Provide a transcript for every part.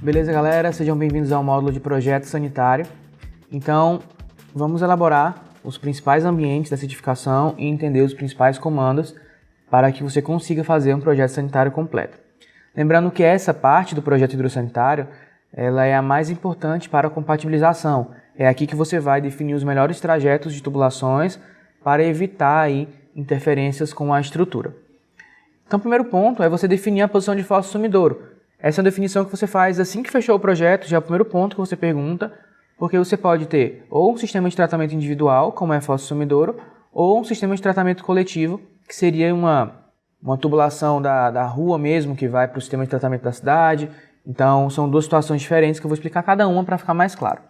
Beleza, galera? Sejam bem-vindos ao módulo de projeto sanitário. Então, vamos elaborar os principais ambientes da certificação e entender os principais comandos para que você consiga fazer um projeto sanitário completo. Lembrando que essa parte do projeto hidrossanitário, ela é a mais importante para a compatibilização. É aqui que você vai definir os melhores trajetos de tubulações para evitar aí interferências com a estrutura. Então, o primeiro ponto é você definir a posição de fossa sumidouro. Essa é a definição que você faz assim que fechou o projeto, já é o primeiro ponto que você pergunta, porque você pode ter ou um sistema de tratamento individual, como é a fossa sumidouro, ou um sistema de tratamento coletivo, que seria uma tubulação da rua mesmo, que vai para o sistema de tratamento da cidade. Então, são duas situações diferentes que eu vou explicar cada uma para ficar mais claro.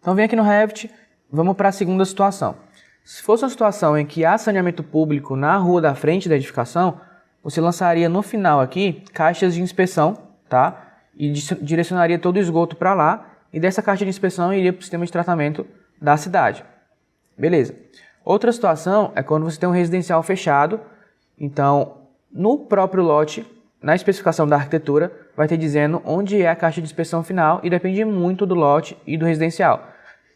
Então, vem aqui no Revit, vamos para a segunda situação. Se fosse uma situação em que há saneamento público na rua da frente da edificação, você lançaria no final aqui caixas de inspeção, tá? E direcionaria todo o esgoto para lá, e dessa caixa de inspeção iria para o sistema de tratamento da cidade. Beleza. Outra situação é quando você tem um residencial fechado, então no próprio lote, na especificação da arquitetura, vai ter dizendo onde é a caixa de inspeção final e depende muito do lote e do residencial.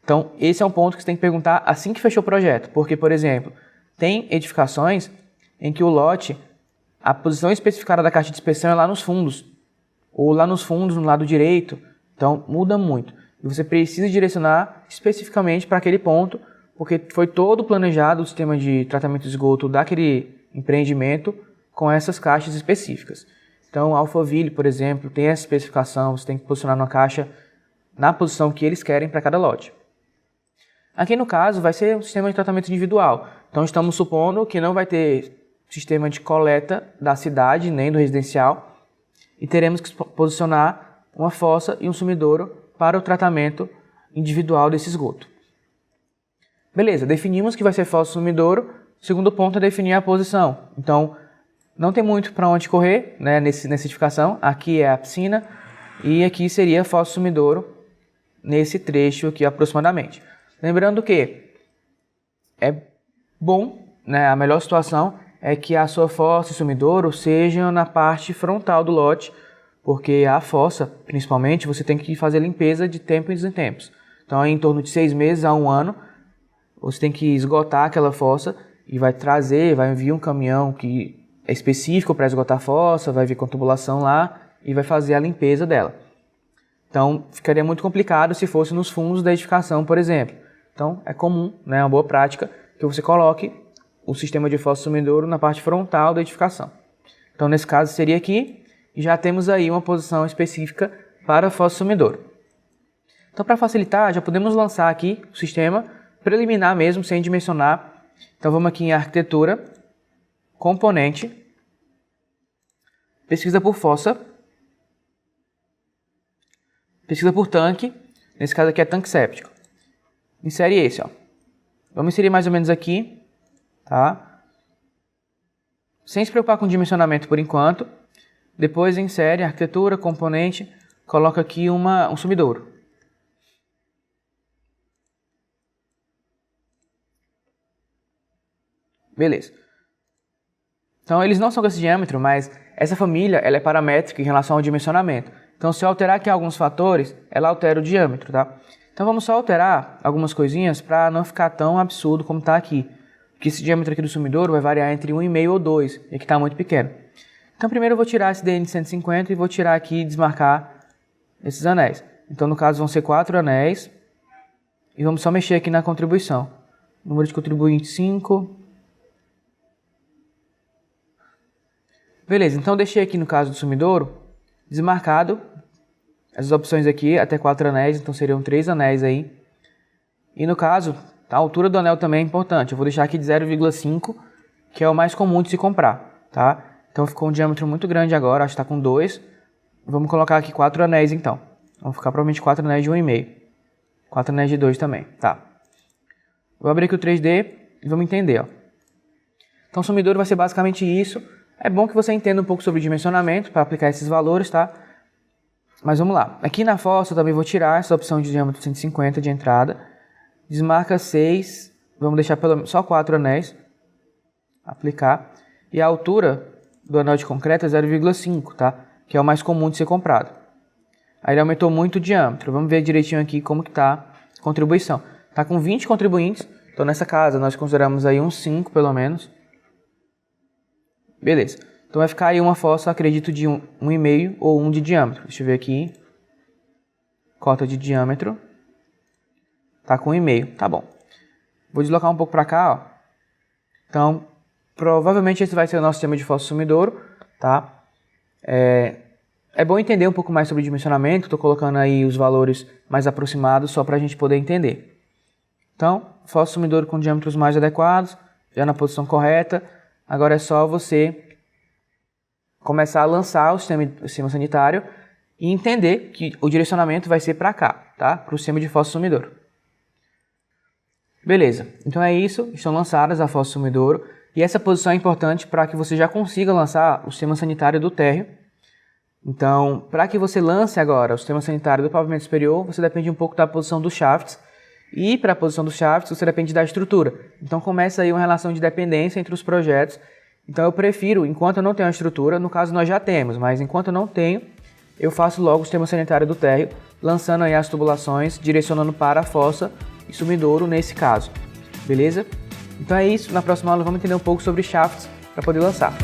Então esse é um ponto que você tem que perguntar assim que fechou o projeto, porque, por exemplo, tem edificações em que o lote, a posição especificada da caixa de inspeção é lá nos fundos, ou lá nos fundos, no lado direito, então muda muito. E você precisa direcionar especificamente para aquele ponto, porque foi todo planejado o sistema de tratamento de esgoto daquele empreendimento com essas caixas específicas. Então, a Alphaville, por exemplo, tem essa especificação, você tem que posicionar uma caixa na posição que eles querem para cada lote. Aqui no caso vai ser um sistema de tratamento individual, então estamos supondo que não vai ter sistema de coleta da cidade, nem do residencial, e teremos que posicionar uma fossa e um sumidouro para o tratamento individual desse esgoto. Beleza, definimos que vai ser fossa e sumidouro. O segundo ponto é definir a posição. Então, não tem muito para onde correr, né, nessa edificação. Aqui é a piscina e aqui seria a fossa e sumidouro nesse trecho aqui aproximadamente. Lembrando que é bom, né, a melhor situação é que a sua fossa e sumidouro sejam na parte frontal do lote, porque a fossa, principalmente, você tem que fazer limpeza de tempos em tempos. Então, é em torno de 6 meses a 1 ano, você tem que esgotar aquela fossa e vai enviar um caminhão que é específico para esgotar a fossa, vai vir com tubulação lá e vai fazer a limpeza dela. Então, ficaria muito complicado se fosse nos fundos da edificação, por exemplo. Então, é comum, né, uma boa prática, que você coloque o sistema de fossa sumidouro na parte frontal da edificação. Então, nesse caso, seria aqui, e já temos aí uma posição específica para a fossa sumidouro. Então, para facilitar, já podemos lançar aqui o sistema preliminar mesmo, sem dimensionar. Então, vamos aqui em arquitetura, componente, pesquisa por fossa, pesquisa por tanque, nesse caso aqui é tanque séptico. Insere esse, ó. Vamos inserir mais ou menos aqui, tá? Sem se preocupar com dimensionamento por enquanto. Depois insere arquitetura, componente, coloca aqui um sumidouro. Beleza. Então eles não são com esse diâmetro, mas essa família ela é paramétrica em relação ao dimensionamento. Então se eu alterar aqui alguns fatores, ela altera o diâmetro, tá? Então vamos só alterar algumas coisinhas para não ficar tão absurdo como está aqui. Porque esse diâmetro aqui do sumidouro vai variar entre 1,5 ou 2, e aqui está muito pequeno. Então primeiro eu vou tirar esse DN de 150 e vou tirar aqui e desmarcar esses anéis. Então no caso vão ser 4 anéis. E vamos só mexer aqui na contribuição. Número de contribuinte 5. Beleza, então deixei aqui no caso do sumidouro desmarcado. Essas opções aqui até 4 anéis, então seriam 3 anéis aí. E no caso, a altura do anel também é importante. Eu vou deixar aqui de 0,5, que é o mais comum de se comprar, tá? Então ficou um diâmetro muito grande agora, acho que está com 2. Vamos colocar aqui 4 anéis então. Vão ficar provavelmente 4 anéis de 1,5. 4 anéis de 2 também, tá? Vou abrir aqui o 3D e vamos entender, ó. Então o sumidouro vai ser basicamente isso. É bom que você entenda um pouco sobre dimensionamento para aplicar esses valores, tá? Mas vamos lá. Aqui na fossa eu também vou tirar essa opção de diâmetro 150 de entrada. Desmarca 6. Vamos deixar só 4 anéis. Aplicar. E a altura do anel de concreto é 0,5, tá? Que é o mais comum de ser comprado. Aí ele aumentou muito o diâmetro. Vamos ver direitinho aqui como que tá a contribuição. Tá com 20 contribuintes, então nessa casa nós consideramos aí uns 5 pelo menos. Beleza. Então vai ficar aí uma fossa, acredito, de 1,5 ou 1 de diâmetro. Deixa eu ver aqui. Cota de diâmetro. Tá com 1,5, tá bom. Vou deslocar um pouco para cá, ó. Então, provavelmente esse vai ser o nosso sistema de fossa sumidouro, tá? É bom entender um pouco mais sobre o dimensionamento. Estou colocando aí os valores mais aproximados só para a gente poder entender. Então, fossa sumidouro com diâmetros mais adequados, já na posição correta. Agora é só você começar a lançar o sistema sanitário e entender que o direcionamento vai ser para cá, tá? Para o sistema de fossa sumidouro. Beleza, então é isso, estão lançadas a fossa sumidouro e essa posição é importante para que você já consiga lançar o sistema sanitário do térreo. Então, para que você lance agora o sistema sanitário do pavimento superior, você depende um pouco da posição dos shafts e para a posição dos shafts você depende da estrutura. Então começa aí uma relação de dependência entre os projetos. Então eu prefiro, enquanto eu não tenho a estrutura, no caso nós já temos, mas enquanto eu não tenho, eu faço logo o sistema sanitário do térreo, lançando aí as tubulações, direcionando para a fossa e sumidouro nesse caso, beleza? Então é isso, na próxima aula vamos entender um pouco sobre shafts para poder lançar.